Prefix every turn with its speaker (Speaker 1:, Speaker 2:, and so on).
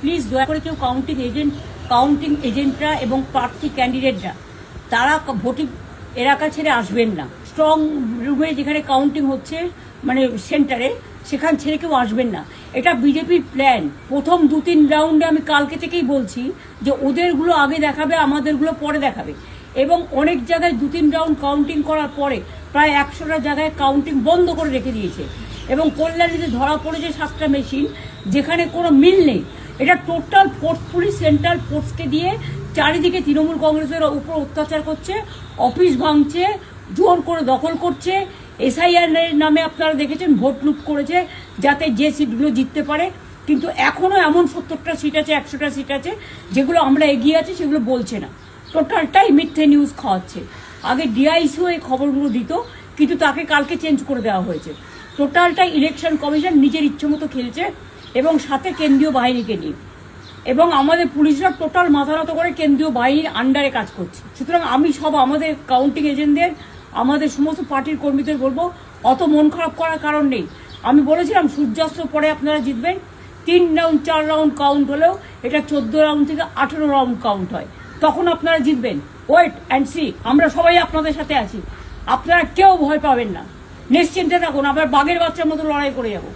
Speaker 1: Please দয়া করে কেউ কাউন্টিং এজেন্টরা এবং প্রার্থী ক্যান্ডিডেটরা তারা ভোটিং এলাকা ছেড়ে আসবেন না। স্ট্রং রুমে যেখানে কাউন্টিং হচ্ছে মানে সেন্টারে, সেখান ছেড়ে কেউ আসবেন না। এটা বিজেপির প্ল্যান। প্রথম 2-3 রাউন্ডে আমি কালকে থেকেই বলছি যে ওদেরগুলো আগে দেখাবে, আমাদেরগুলো পরে দেখাবে। এবং অনেক জায়গায় 2-3 রাউন্ড কাউন্টিং করার পরে প্রায় 100টা জায়গায় কাউন্টিং বন্ধ করে রেখে দিয়েছে। এবং কল্যাণীতে ধরা পড়েছে 7টা মেশিন যেখানে কোনো মিল নেই। এটা টোটাল ফোর্সফুলি সেন্ট্রাল ফোর্সকে দিয়ে চারিদিকে তৃণমূল কংগ্রেসের উপর অত্যাচার করছে, অফিস ভাঙছে, জোর করে দখল করছে। এসআইআর নামে আপনারা দেখেছেন ভোট লুট করেছে যাতে যে সিটগুলো জিততে পারে। কিন্তু এখনও এমন 70টা সিট আছে, 100টা সিট আছে যেগুলো আমরা এগিয়ে আছি সেগুলো বলছে না। টোটালটাই মিথ্যে নিউজ খাওয়াচ্ছে। আগে ডিআইসিও এই খবরগুলো দিত, কিন্তু তাকে কালকে চেঞ্জ করে দেওয়া হয়েছে। টোটালটাই ইলেকশন কমিশন নিজের ইচ্ছে মতো খেলছে এবং সাথে কেন্দ্রীয় বাহিনীকে নিয়ে। এবং আমাদের পুলিশরা টোটাল মাথা নত করে কেন্দ্রীয় বাহিনীর আন্ডারে কাজ করছে। সুতরাং আমি সব আমাদের কাউন্টিং এজেন্টদের, আমাদের সমস্ত পার্টির কর্মীদের বলবো, অত মন খারাপ করার কারণ নেই। আমি বলেছিলাম সূর্যাস্তের পরে আপনারা জিতবেন। 3 রাউন্ড 4 রাউন্ড কাউন্ট হলেও এটা 14 রাউন্ড থেকে 18 রাউন্ড কাউন্ট হয়, তখন আপনারা জিতবেন। Wait and see. আমরা সবাই আপনাদের সাথে আছি, আপনারা কেউ ভয় পাবেন না, নিশ্চিন্তে থাকুন। আমরা বাঘের বাচ্চার মতো লড়াই করে যাবো।